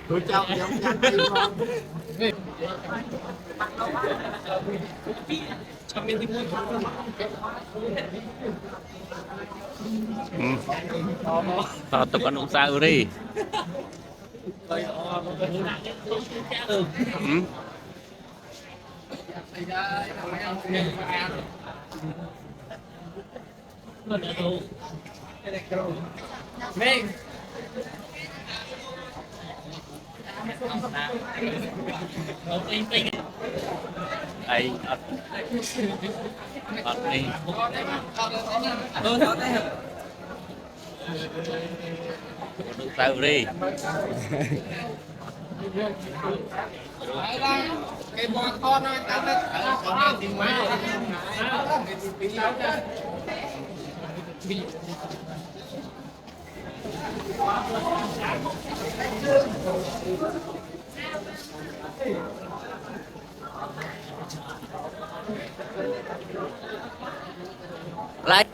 Tôi chào giống nhạc tay ngon. Tao tập ăn uống sao đi. Mình Đây, đi. Uống sao đi. cái bò con nó tao nó tìm máy Lại.